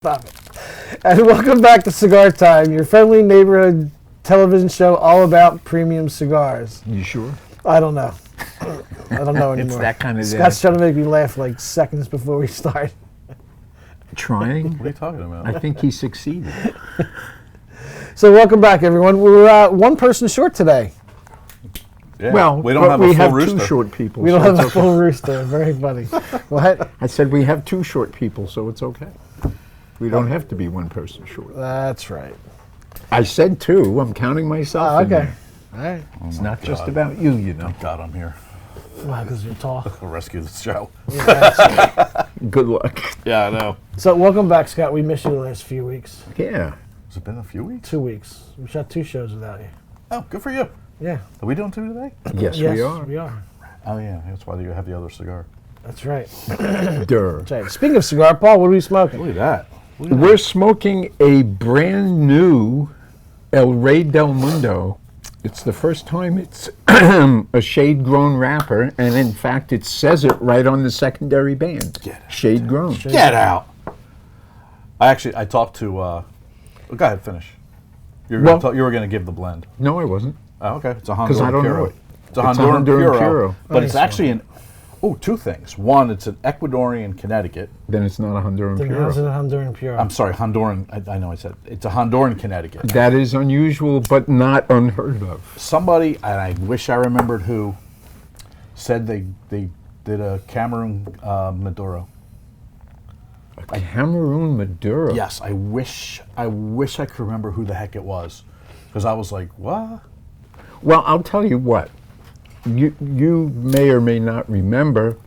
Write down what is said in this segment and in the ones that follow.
Stop it. And welcome back to Cigar Time, your friendly neighborhood television show all about premium cigars. You sure? I don't know. I don't know anymore. It's that kind of Scott's trying to make me laugh like seconds before we start. Trying? What are you talking about? I think he succeeded. So welcome back, everyone. We're one person short today. Yeah. Well, we don't have a full rooster. two short people. We don't so have a full rooster. Very funny. What? I said we have two short people, so it's okay. We don't have to be one person short. That's right. I said two. I'm counting myself in Okay. there. All right. It's not just about you, you know. God, I'm here. Why? Because you're tall. We'll rescue the show. Yeah, that's right. Good luck. Yeah, I know. So welcome back, Scott. We missed you the last few weeks. Yeah. Has it been a few weeks? 2 weeks. We shot 2 shows without you. Oh, good for you. Yeah. Are we doing 2 today? Yes, we are. We are. Oh, yeah. That's why you have the other cigar. That's right. Durr. That's right. Speaking of cigar, Paul, what are we smoking? Look at that. We're smoking a brand new El Rey Del Mundo. It's the first time it's a shade-grown wrapper, and in fact, it says it right on the secondary band. Shade-grown. Get out. I talked to, go ahead, finish. You were going to give the blend. No, I wasn't. Oh, okay. It's a Honduran 'Cause I don't know Puro. it. It's a Honduran Puro. But Nice it's actually two things. One, it's an Ecuadorian Connecticut. Then it's not a Honduran The How's Puro. it Honduran Pure? I'm sorry, Honduran. I know I said it's a Honduran Connecticut. That is unusual, but not unheard of. Somebody, and I wish I remembered who, said they did a Cameroon Maduro. A Cameroon Maduro. Yes, I wish I could remember who the heck it was, because I was like, what? Well, I'll tell you what. You may or may not remember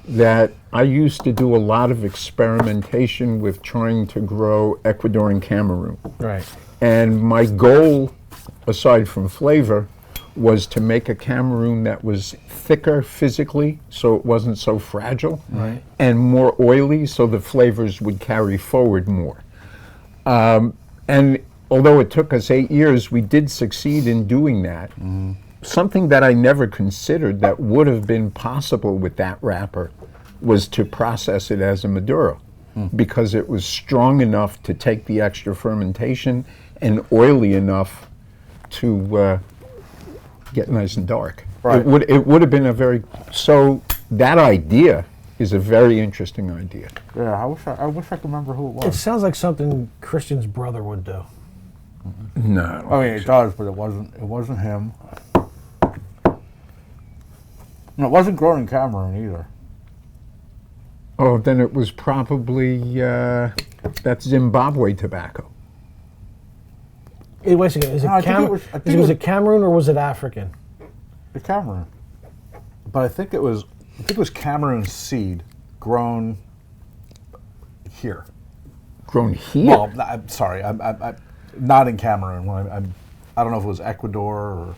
that I used to do a lot of experimentation with trying to grow Ecuadorian Cameroon. Right. And my goal, aside from flavor, was to make a Cameroon that was thicker physically, so it wasn't so fragile, Right. and more oily, so the flavors would carry forward more. And although it took us 8 years, we did succeed in doing that. Something that I never considered that would have been possible with that wrapper was to process it as a Maduro, because it was strong enough to take the extra fermentation and oily enough to get nice and dark. Right. It would have been so that idea is a very interesting idea. Yeah, I wish I could remember who it was. It sounds like something Christian's brother would do. No. I mean, it does, but it wasn't him. And it wasn't grown in Cameroon either. Oh, then it was probably that's Zimbabwe tobacco. Wait a second. Is it, No, I think was it Cameroon or was it African? The Cameroon. But I think it was Cameroon seed grown here. Grown here? Well, I'm sorry, I'm not in Cameroon. I don't know if it was Ecuador or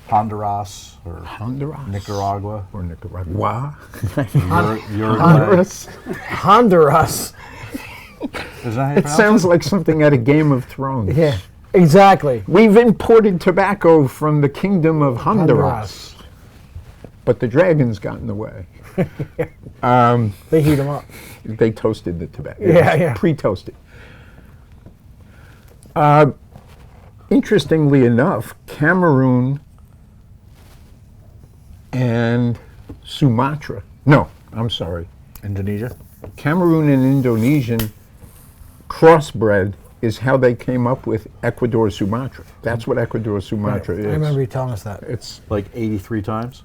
Honduras or Honduras? Nicaragua. Or Nicaragua? Honduras. Honduras. Is that how you It pronounce sounds like something out of Game of Thrones. Yeah. Exactly. We've imported tobacco from the kingdom of Honduras. But the dragons got in the way. They heat them up. They toasted the tobacco. Yeah. Pre-toasted. Interestingly enough, Cameroon and Sumatra. No, I'm sorry. Indonesia? Cameroon and Indonesian crossbred is how they came up with Ecuador Sumatra. That's what Ecuador Sumatra is. I remember you telling us that. It's Like 83 times?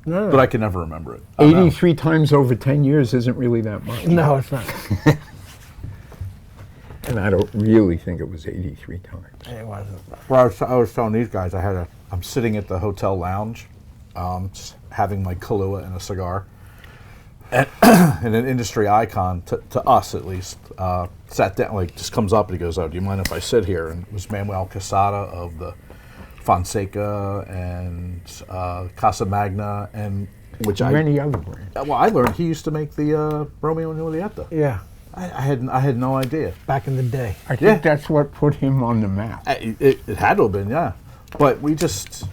No. But I can never remember it. 83 times over 10 years isn't really that much. No, it's not. And I don't really think it was 83 times. It wasn't. Well, I was telling these guys, I'm sitting at the hotel lounge, just having my Kahlua and a cigar. And, and an industry icon, to us at least, sat down, just comes up and he goes, "Oh, do you mind if I sit here?" And it was Manuel Quesada of the Fonseca and Casa Magna, and Many other brands. Well, I learned he used to make the Romeo and Julieta. Yeah. I had no idea. Back in the day. I think that's what put him on the map. It had to have been, yeah. But we just,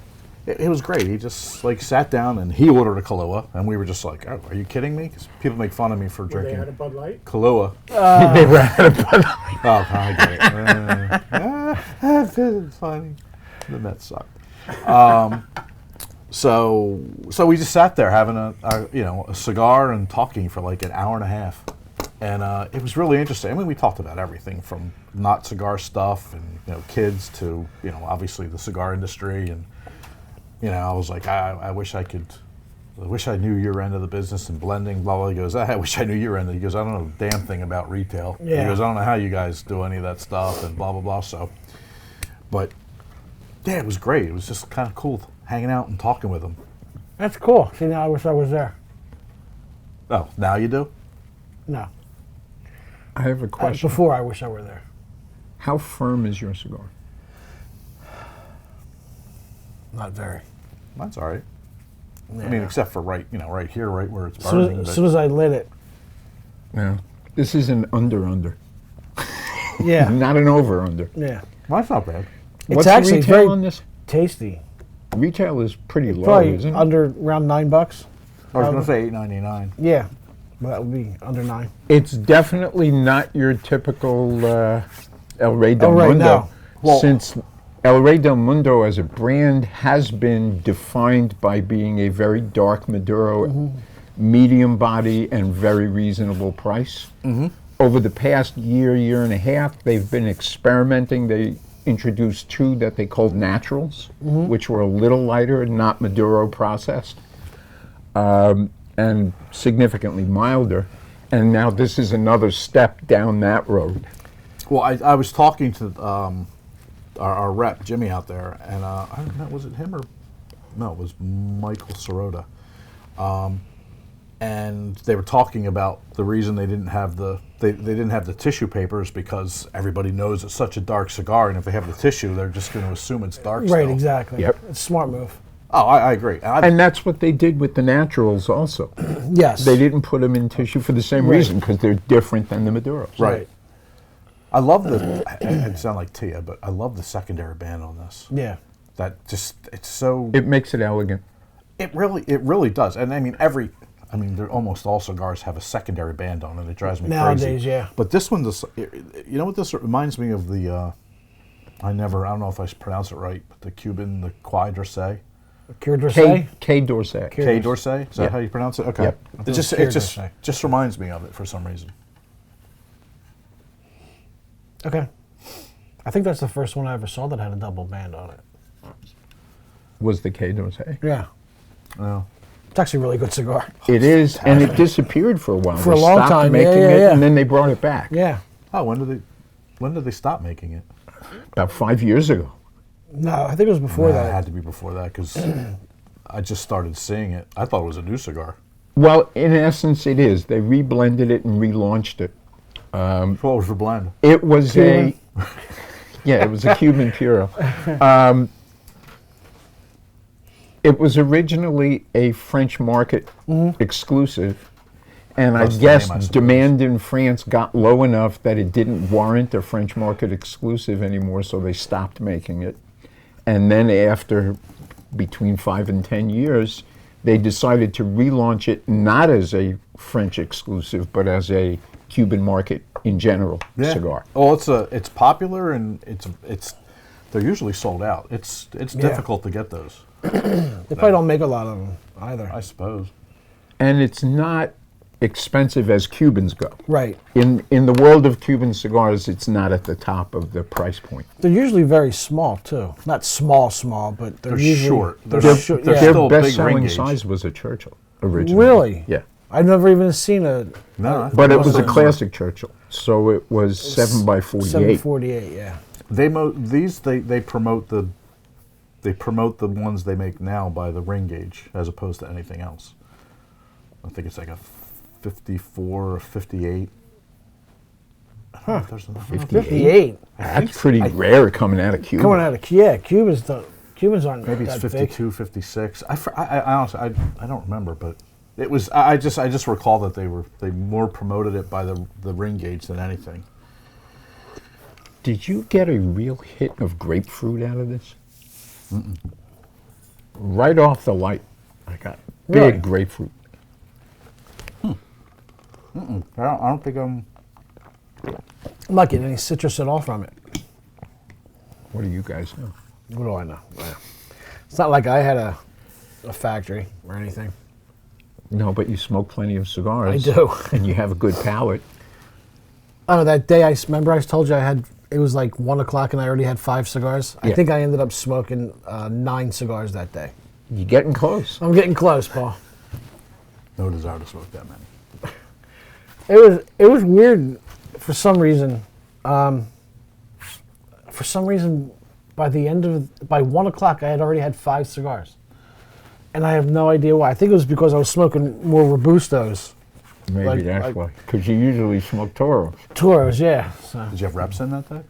it was great. He just like sat down and he ordered a Kahlua, and we were just like, "Oh, are you kidding me?" 'Cause people make fun of me for Were they drinking out of Bud Light? Kahlua. They were out of Bud Light. Oh, I get it. It's funny. The Mets suck. So we just sat there having a cigar and talking for like an hour and a half, and it was really interesting. I mean, we talked about everything from not cigar stuff and kids to obviously the cigar industry, and I was like, I wish I knew your end of the business and blending. Blah blah. He goes, I wish I knew your end. He goes, I don't know a damn thing about retail. Yeah. He goes, I don't know how you guys do any of that stuff and blah blah blah. So, but yeah, it was great. It was just kind of cool hanging out and talking with him. That's cool. See, now I wish I was there. Oh, now you do? No. I have a question. Before I wish I were there. How firm is your cigar? Not very. That's all right. Yeah. I mean, except for right here, right where it's As burning. as soon as I lit it. Yeah. This is an under. Yeah. Not an over-under. Yeah. well, that's not bad. It's What's actually the retail very on this? tasty. Retail is pretty low, Probably isn't it? under around $9. I was going to say $8.99. Yeah. Well, that would be under 9. It's definitely not your typical El Rey Del Oh, right, Mundo. no. Well- Since El Rey Del Mundo as a brand has been defined by being a very dark Maduro, medium body, and very reasonable price. Over the past year and a half, they've been experimenting. They introduced 2 that they called naturals, which were a little lighter, not Maduro processed, and significantly milder. And now this is another step down that road. Well, I was talking to our rep, Jimmy, out there, and I don't know, was it him or... No, it was Michael Sirota. And they were talking about the reason they didn't have they didn't have the tissue papers because everybody knows it's such a dark cigar, and if they have the tissue, they're just going to assume it's dark. Right, still. exactly. Yep. It's a smart move. Oh, I agree. And that's what they did with the naturals also. Yes. They didn't put them in tissue for the same Right. reason, because they're different than the Maduros. Right. I love the... I sound like Tia, but I love the secondary band on this. Yeah. That just... It's so... It makes it elegant. It really does. And I mean, they're almost all cigars have a secondary band on it. It drives me crazy. Nowadays, yeah. But this one, you know what this reminds me of? I don't know if I pronounce it right, but the Cuban, the Quai d'Orsay. Cure d'Orsay? K. Dorset. K d'Orsay? Is that Yeah. how you pronounce it? Okay. Yep. It just Cure it just d'Orsay. just reminds me of it for some reason. Okay. I think that's the first one I ever saw that had a double band on it. Was the K. Dorset. Yeah. Oh. It's actually a really good cigar. It is, and it disappeared for a while. For a They long stopped time, making yeah, it, yeah. and then they brought it back. Yeah. Oh, when did they stop making it? About 5 years ago. No, I think it was before It that. had to be before that because I just started seeing it. I thought it was a new cigar. Well, in essence, it is. They reblended it and relaunched it. What was the blend? It was Cuban? it was a Cuban Puro. It was originally a French market exclusive, and I Plus the guess name, I suppose. demand in France got low enough that it didn't warrant a French market exclusive anymore, so they stopped making it. And then after between 5 and 10 years, they decided to relaunch it not as a French exclusive, but as a Cuban market in general cigar. Oh, it's popular and they're usually sold out. It's difficult to get those, They probably don't make a lot of them either. I suppose. And it's not expensive as Cubans go. Right. In the world of Cuban cigars, it's not at the top of the price point. They're usually very small, too. Not small, but they're usually... short. They're short, they're yeah. Their still a big ring best-selling gauge. size was a Churchill originally. Really? Yeah. I've never even seen a No, But it was a also- classic Churchill, so it was 7x48. 748, yeah. They promote the ones they make now by the ring gauge as opposed to anything else. I think it's like a 54 or 58. I don't know if there's another 58. That's pretty rare coming out of Cuba. Coming out of... Yeah, Cubans aren't Maybe it's that 52, 56. I honestly I don't remember, but it was. I just recall that they more promoted it by the ring gauge than anything. Did you get a real hit of grapefruit out of this? right off the light. I got big Really? grapefruit. I don't think I'm. not getting any citrus at all from it. What do you guys know? What do I know? Yeah. It's not like I had a factory or anything. No, but you smoke plenty of cigars. I do. And you have a good palate. Oh, that day remember I told you it was like 1 o'clock and I already had 5 cigars. I Yeah. think I ended up smoking 9 cigars that day. You're getting close. I'm getting close, Paul. No desire to smoke that many. It was weird for some reason. By 1 o'clock I had already had 5 cigars, and I have no idea why. I think it was because I was smoking more Robustos, Maybe that's why. Because you usually smoke Toros. Toros, yeah. So. Did you have reps in that day?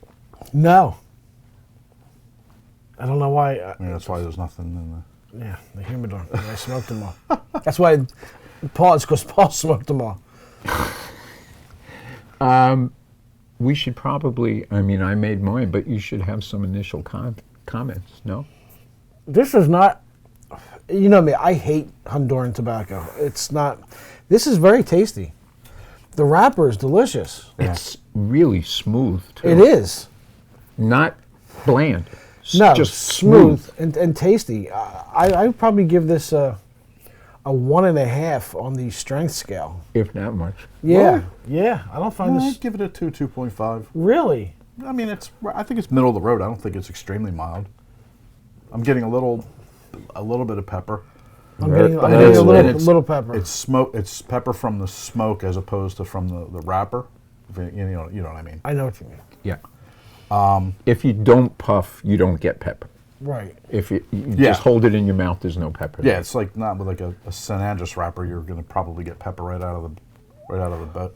No, I don't know why. I mean, that's why there's nothing in the. Yeah, the humidor. I smoked them all. That's why Paul. It's because Paul smoked them all. We should probably, I mean, I made mine, but you should have some initial comments, no? This is not. You know me. I hate Honduran tobacco. It's not. This is very tasty. The wrapper is delicious. It's really smooth, too. It is. Not bland. No, just smooth and tasty. I would probably give this a 1.5 on the strength scale. If that much. Yeah, yeah. I don't find this I'd give it a 2.5. really. I mean, I think it's middle of the road. I don't think it's extremely mild. I'm getting a little bit of pepper. I'm Very- getting and a it's- little, and it's- little pepper. It's smoke. It's pepper from the smoke as opposed to from the wrapper. You know what I mean. I know what you mean. Yeah. If you don't puff, you don't get pepper. Right. If you Yeah. just hold it in your mouth, there's no pepper. Yeah, there. it's like not with like a San Andres wrapper. You're going to probably get pepper right out of the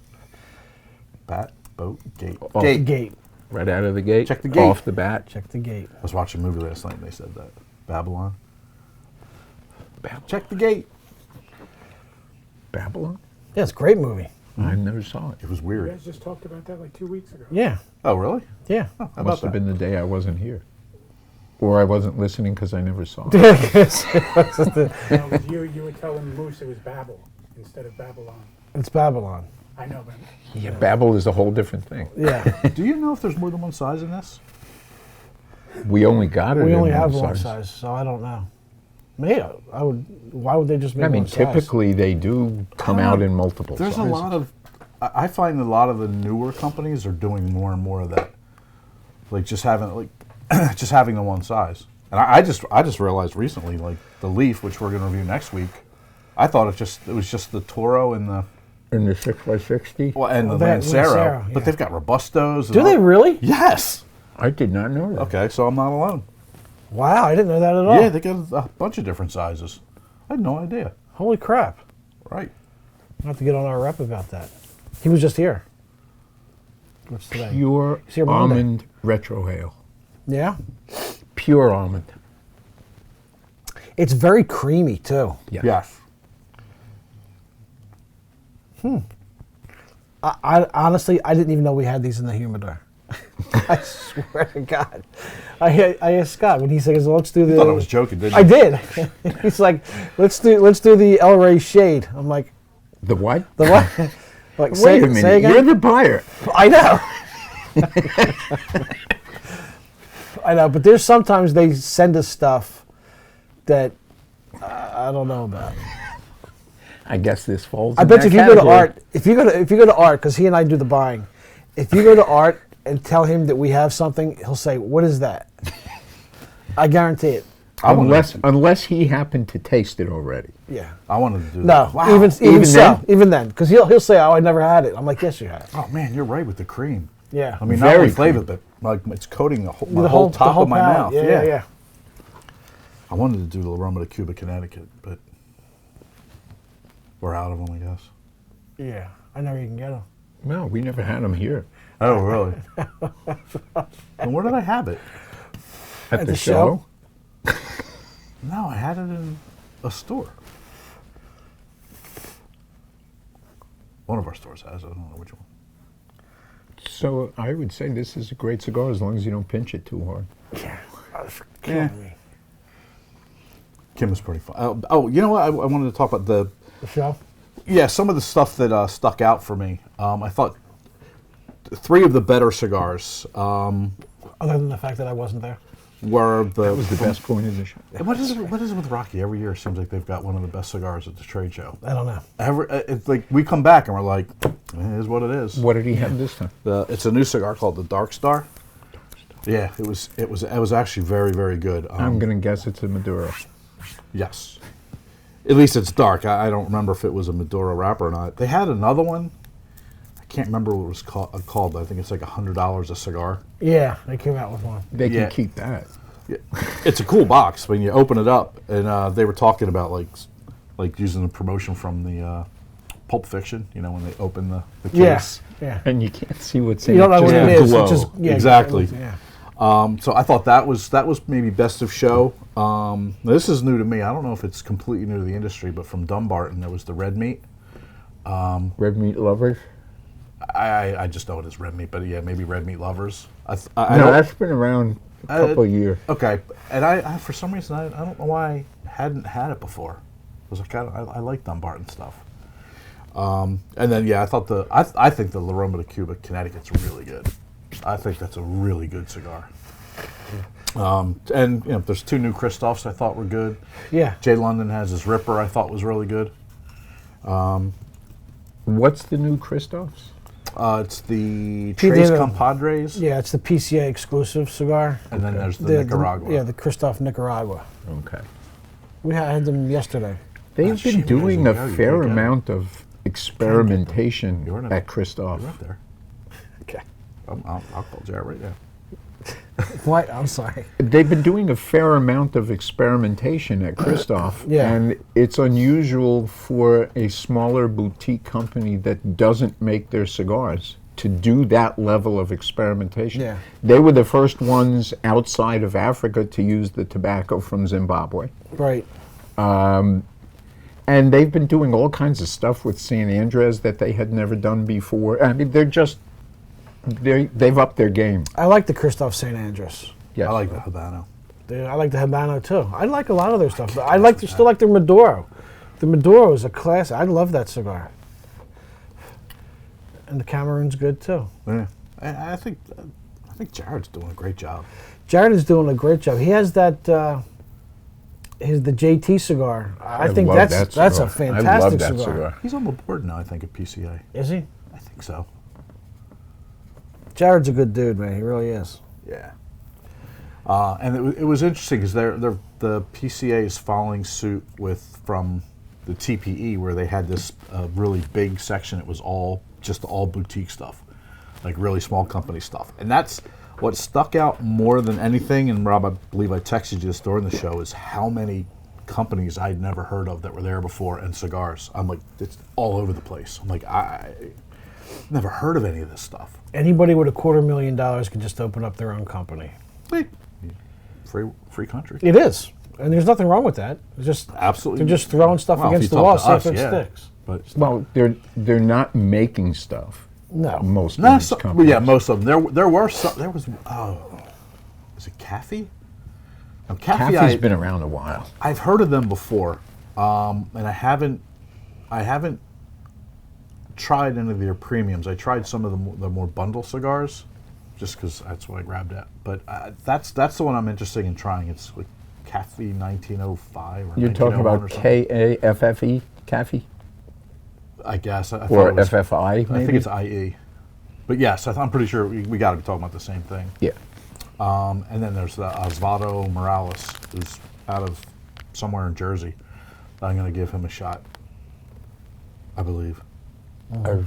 gate. Off- Gate. Right out of the gate. Check the gate. Off the bat. Check the gate. I was watching a movie last night and they said that Babylon. Babylon. Check the gate. Babylon? Yeah, it's a great movie. I never saw it. It was You weird. guys just talked about that like 2 weeks ago. Yeah. Oh, really? Yeah. How about Must have that? been the day I wasn't here. Or I wasn't listening because I never saw it. No, it was you were telling Moose it was Babel instead of Babylon. It's Babylon. I know, but Yeah, Babel is a whole different thing. Yeah. Do you know if there's more than one size in this? We only got it We in only one have one size. size, so I don't know. Maybe I would. Why would they just make I mean, one size? typically they do come out in multiple There's sizes. a lot of. I find a lot of the newer companies are doing more and more of that, like just having just having the one size. And I just realized recently, like the Leaf, which we're going to review next week. I thought it was just the Toro and the In the 6x60? well and Well, the that Lancero, Lancero, but yeah. they've got Robustos. and Do they all- really? Yes. I did not know that. Okay, so I'm not alone. Wow, I didn't know that at all. Yeah, they got a bunch of different sizes. I had no idea. Holy crap! Right. I have to get on our rep about that. He was just here. What's today? Pure It's here Monday. almond retrohale. Yeah. Pure almond. It's very creamy too. Yeah. Yes. I honestly, I didn't even know we had these in the humidor. I swear to God. I asked Scott when he said, "Let's do the." I thought I was joking, didn't you? I did. He's like, "Let's do the El Rey shade." I'm like, The what? "The what?" Like, Wait a minute. Say again? You're the buyer. I know. I know, but there's sometimes they send us stuff that I don't know about. I guess this falls I in bet that you if you go to category. Art, if you go to Art, because he and I do the buying, if you go to Art and tell him that we have something, he'll say, "What is that?" I guarantee it. Unless he happened to taste it already. Yeah. I wanted to do No, that. Wow. even Even so, then? even then, because he'll say, "Oh, I never had it." I'm like, "Yes, you have." Oh man, you're right with the cream. Yeah. I mean, not Very only flavor, but like it's coating the whole, my The whole top the of my palate. mouth. Yeah. I wanted to do the aroma to Cuba, Connecticut, but we're out of them, I guess. Yeah. I know you can get them. No, we never had them here. Oh, really? And where did I have it? At the show? No, I had it in a store. One of our stores has it. I don't know which one. So I would say this is a great cigar as long as you don't pinch it too hard. Yeah. That's killing me. Kim is pretty fun. Oh, you know what? I wanted to talk about The show? some of the stuff that stuck out for me. I thought three of the better cigars Other than the fact that I wasn't there. were That was the best point of the show. What is it with Rocky? Every year it seems like they've got one of the best cigars at the trade show. I don't know. It's like we come back and we're like, it is what it is. What did he have this time? It's a new cigar called the Dark Star. Yeah, it was actually very, very good. I'm going to guess it's a Maduro. Yes. At least it's dark. I don't remember if it was a Maduro wrapper or not. They had another one. I can't remember what it was called, but I think it's like $100 a cigar. Yeah, they came out with one. They Yeah. can keep that. Yeah. It's a cool box when you open it up, and they were talking about like using the promotion from the Pulp Fiction. You know, when they open the case. Yeah. And you can't see what's in You don't know it. what just it the is. glow. It's just, yeah, Exactly. Yeah. So I thought that was maybe best of show. This is new to me. I don't know if it's completely new to the industry, but from Dumbarton there was the red meat. Red meat lovers? I just know it as red meat, but yeah, maybe red meat lovers. I No, don't- that's been around a couple of years. Okay, and I for some reason I don't know why I hadn't had it before. It was I like Dumbarton stuff. And then yeah, I think the La Roma de Cuba Connecticut's really good. I think that's a really good cigar. And there's two new Christophs I thought were good. Yeah. Jay London has his Ripper I thought was really good. What's the new Christophs? It's the P- Tres the- Compadres, Yeah, it's the PCA exclusive cigar. and then there's the Nicaragua. Yeah, the Christoph Nicaragua. Okay. We had them yesterday. They've shit, been doing a you fair can't get amount of experimentation You're in at it. Christoph. You're up there. Okay. I'll call Jared right now. What? I'm sorry. They've been doing a fair amount of experimentation at Christoph, Yeah. and it's unusual for a smaller boutique company that doesn't make their cigars to do that level of experimentation. Yeah. They were the first ones outside of Africa to use the tobacco from Zimbabwe. Right. And they've been doing all kinds of stuff with San Andres that they had never done before. I mean, they've upped their game. I like the Christoph St. Andres. Yes. I like the Habano. I like the Habano too. I like a lot of their stuff. But still like their Maduro. The Maduro is a classic. I love that cigar. And the Cameroon's good too. Yeah, I think Jared's doing a great job. Jared is doing a great job. He has that the JT cigar. I think love that's that a cigar. fantastic I love that cigar. cigar. He's on the board now, I think, at PCA. Is he? I think so. Jared's a good dude, man. He really is. Yeah. And it was interesting because the PCA is following suit from the TPE where they had this really big section. It was all boutique stuff, like really small company stuff. And that's what stuck out more than anything. And Rob, I believe I texted you this during the show, is how many companies I'd never heard of that were there before, and cigars. I'm like, it's all over the place. I'm like, I never heard of any of this stuff. Anybody with $250,000 can just open up their own company. Hey, free country. It is, and there's nothing wrong with that. It's just Absolutely. they're just throwing stuff Well, if against you the talk wall, to see us, if it yeah. sticks. But Well, they're not making stuff. No, Most no, of these well, companies. yeah, most of them. There were some. There was. Oh, is it Caffey? No, Caffey's been around a while. I've heard of them before, and I haven't tried any of their premiums. I tried some of the more bundle cigars, just because that's what I grabbed at. But that's the one I'm interested in trying. It's like Caffey 1905 or You're talking 1901 about or something. Kaffe, Caffey, I guess. I thought or it was, FFI? I Maybe? think it's IE. But yes, I'm pretty sure we got to be talking about the same thing. Yeah. And then there's the Osvaldo Morales, who's out of somewhere in Jersey. I'm going to give him a shot, I believe.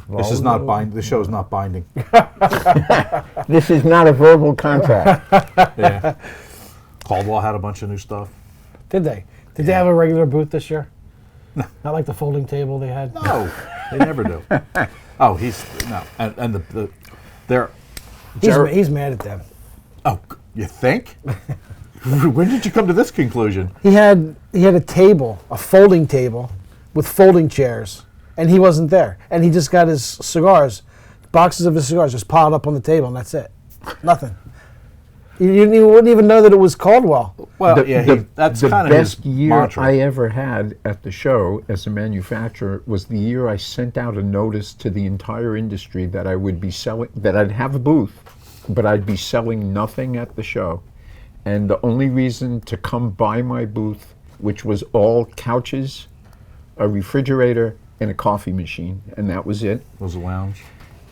This is not binding. This show is not binding. This is not a verbal contract. Yeah. Caldwell had a bunch of new stuff. did they? Did they have a regular booth this year? No. Not like the folding table they had. No, they never do. Oh, he's no, and they're. He's mad at them. Oh, you think? When did you come to this conclusion? He had a table, a folding table, with folding chairs, and he wasn't there. And he just got his cigars, boxes of his cigars, just piled up on the table, and that's it. Nothing. You wouldn't even know that it was Caldwell. Well, that's the kind of best his year mantra. I ever had at the show as a manufacturer was the year I sent out a notice to the entire industry that I would be selling, that I'd have a booth, but I'd be selling nothing at the show. And the only reason to come by my booth, which was all couches, a refrigerator, and a coffee machine, and that was it. Was a lounge.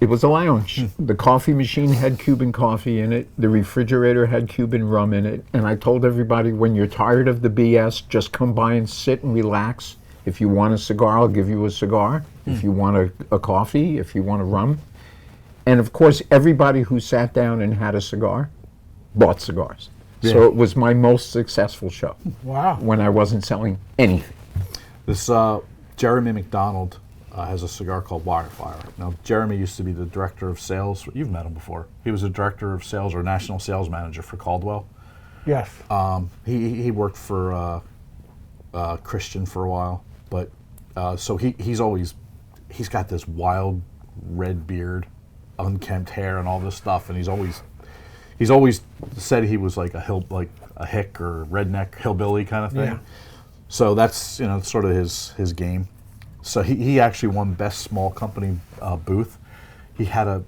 It was a lounge. The coffee machine had Cuban coffee in it. The refrigerator had Cuban rum in it. And I told everybody, when you're tired of the BS, just come by and sit and relax. If you want a cigar, I'll give you a cigar. If you want a coffee, if you want a rum. And of course, everybody who sat down and had a cigar bought cigars. So it was my most successful show. Wow. When I wasn't selling anything. This Jeremy McDonald has a cigar called Wildfire. Now, Jeremy used to be the director of sales. You've met him before. He was a director of sales or national sales manager for Caldwell. Yes. He worked for Christian for a while, but so he's got this wild red beard, unkempt hair, and all this stuff, and he's always said he was like a hick or redneck hillbilly kind of thing. Yeah. So that's sort of his game. So he actually won best small company booth. He had a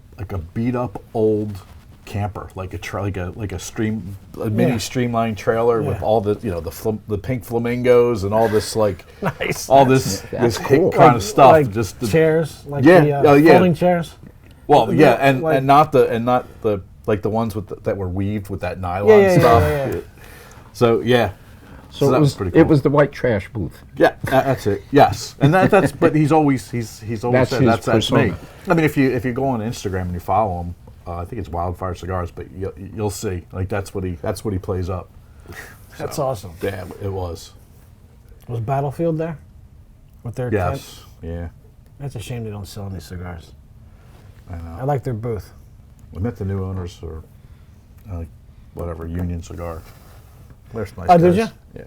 beat up old camper, like a mini streamlined trailer with all the the pink flamingos and all this Nice. all this cool. hick kind of stuff. Like just the, chairs, like Yeah, the yeah. folding chairs. well, yeah, and like- not the like the ones that were weaved with that nylon Yeah, stuff. yeah. So yeah. So that it was was pretty cool. It was the white trash booth. Yeah, that's it. Yes, and that's. But he's always said That's his that's me. persona. I mean, if you go on Instagram and you follow him, I think it's Wildfire Cigars, but you'll see that's what he plays up. That's awesome. Yeah, it was. Was Battlefield there? With their tent? Yes. Yeah. That's a shame they don't sell any cigars. I know. I like their booth. We met the new owners or whatever Union Cigar. They're nice Oh, did guys. you?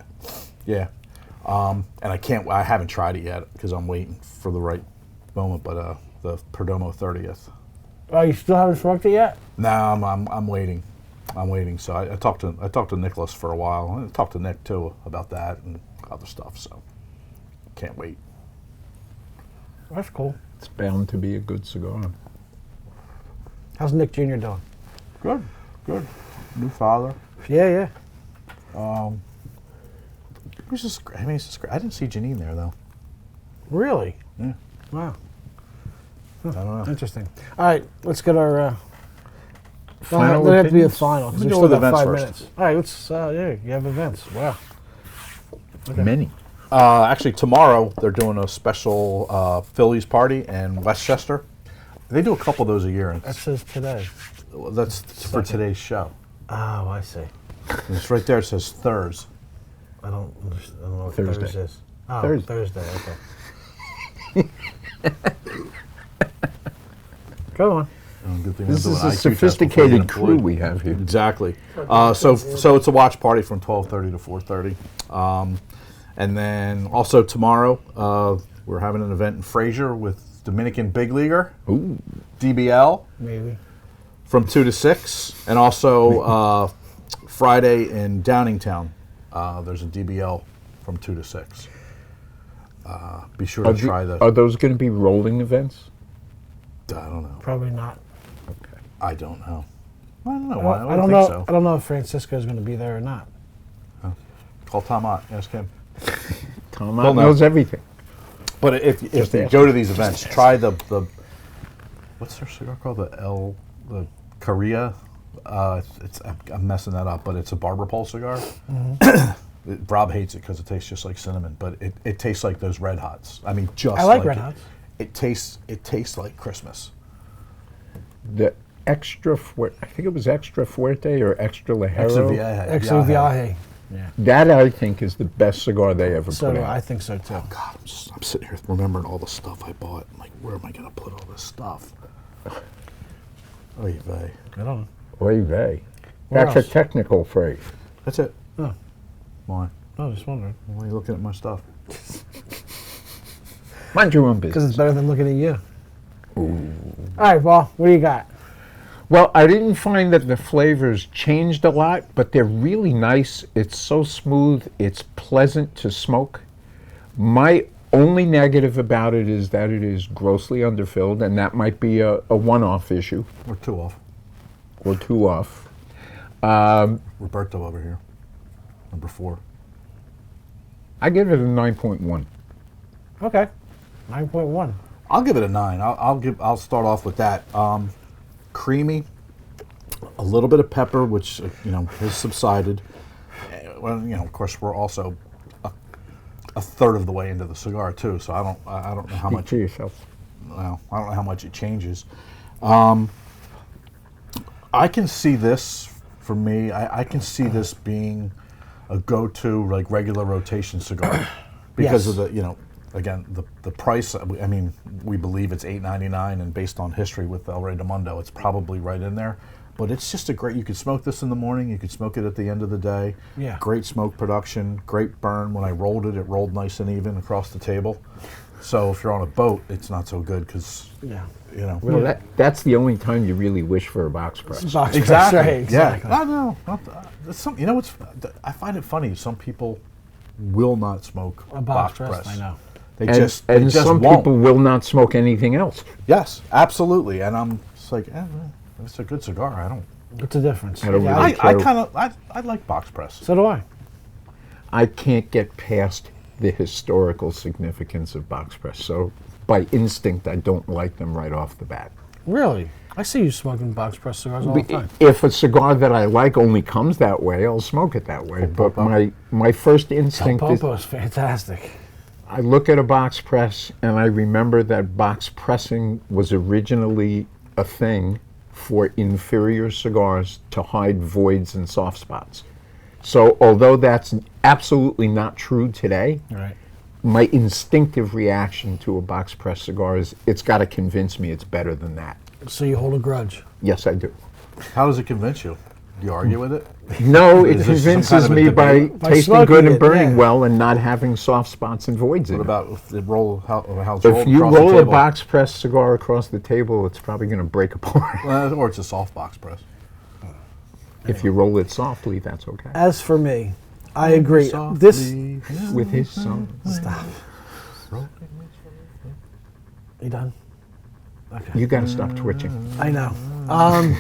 Yeah. And I haven't tried it yet because I'm waiting for the right moment. But the Perdomo 30th. Oh, you still haven't smoked it yet? No, I'm waiting. I'm waiting. So I talked to Nicholas for a while. I talked to Nick too about that and other stuff. So can't wait. That's cool. It's bound to be a good cigar. How's Nick Jr. doing? Good. New father. Yeah. Who's this? I mean, it's just great. I didn't see Janine there though. Really? Yeah. Wow. I don't know. Interesting. All right, let's get our. Final There have to be a opinions? final because Let we me go still with got events 5 first. minutes. All right, let's. You have events. Wow. Many. Actually, tomorrow they're doing a special Phillies party in Westchester. They do a couple of those a year. And That says today. that's for today's show. Oh, I see. And it's right there. It says Thurs. I don't know what Thursday. Thursday is. Oh, Thursday. Thursday. Okay. Go on. Good thing This I'm is doing a IQ test before you get sophisticated crew employed. we have here. Exactly. So it's a watch party from 12:30 to 4:30, and then also tomorrow we're having an event in Fraser with Dominican Big Leaguer Ooh. DBL Maybe. from 2 to 6, and also Friday in Downingtown there's a DBL from 2 to 6. Be sure to try the. Are those going to be rolling events? I don't know. Probably not. Okay. I don't know. I don't know. I I don't think know. so. I don't know if Francisco's going to be there or not. Call Tom Ott. Ask him. Tom Well, no. knows everything. But if you ask. go to these events, try the what's their cigar called? The Korea. I'm messing that up, but it's a barber pole cigar. Rob hates it because it tastes just like cinnamon, but it tastes like those Red Hots. I mean, just I like it. Red Hots. It tastes like Christmas. The extra, I think it was extra fuerte or extra ligero. Exo Viaje. Yeah. That I think is the best cigar they ever So put do out. I think so too. God, I'm sitting here remembering all the stuff I bought. I'm like, where am I going to put all this stuff? Oy vey. I don't know. Oy vey. Where That's else? a technical phrase. That's it. Oh, Why? I was just wondering. Why are you looking at my stuff? Mind your own Because business. it's better than looking at you. All right, well, what do you got? Well, I didn't find that the flavors changed a lot, but they're really nice. It's so smooth. It's pleasant to smoke. My only negative about it is that it is grossly underfilled, and that might be a one-off issue We're 2 off. or 2 off. Roberto over here, number 4. I give it a 9.1. Okay. 9.1. I'll give it a 9. I'll start off with that. Creamy, a little bit of pepper, which has subsided. Well, of course, we're also a third of the way into the cigar too, so I don't know how Speak much. to yourself. Well, I don't know how much it changes. I can see this for me. I can see this being a go-to like regular rotation cigar because Yes. of the again the price. I mean, we believe it's $8.99, and based on history with El Rey Del Mundo, it's probably right in there. But it's just a great. You could smoke this in the morning. You could smoke it at the end of the day. Yeah. Great smoke production. Great burn. When I rolled it, it rolled nice and even across the table. So if you're on a boat, it's not so good because Yeah. Well, that's the only time you really wish for a box press. Box Exactly. press, right, exactly. Yeah. I know. I find it funny. Some people will not smoke A box press, I know. They And, just and some won't. people will not smoke anything else. Yes, absolutely. And I'm just like, it's a good cigar. I don't. What's the difference? I don't Yeah, really- I like box press. So do I. I can't get past the historical significance of box press, so by instinct, I don't like them right off the bat. Really? I see you smoking box press cigars all the time. If a cigar that I like only comes that way, I'll smoke it that way. But my first instinct is Popo's fantastic. I look at a box press and I remember that box pressing was originally a thing for inferior cigars to hide voids and soft spots. So although that's absolutely not true today, Right. my instinctive reaction to a box press cigar is it's got to convince me it's better than that. So you hold a grudge. Yes, I do. How does it convince you? Do you argue with it? No, it Is this some convinces kind of a me by debate? By tasting smoking good and it, burning yeah. well and not having soft spots and voids in What it. about if it roll? How it's If rolled you across the roll a table? box press cigar across the table, it's probably going to break apart. Or it's a soft box press. If you roll it softly, that's okay. As for me, I agree. Softly, This. With his song. Stop. You done? Okay. You got to stop twitching. I know.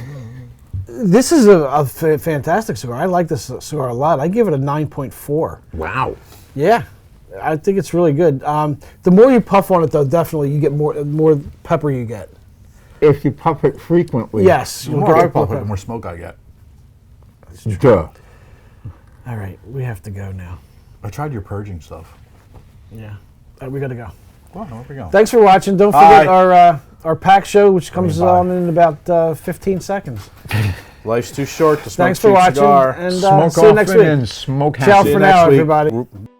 This is a fantastic cigar. I like this cigar a lot. I give it a 9.4. Wow. Yeah, I think it's really good. The more you puff on it, though, definitely you get more pepper you get. If you puff it frequently. Yes. The you'll more I get pump it, pepper. the more smoke I get. Duh. All right, we have to go now. I tried your purging stuff. Yeah, we got to go. Well, there we go. Thanks for watching. Don't forget Bye. our pack show, which comes bye. on in about 15 seconds. Life's too short to smoke Thanks for cheap watching, cigar. and Smoke see you next often week. and smoke Ciao happy. See you for next now, week. everybody.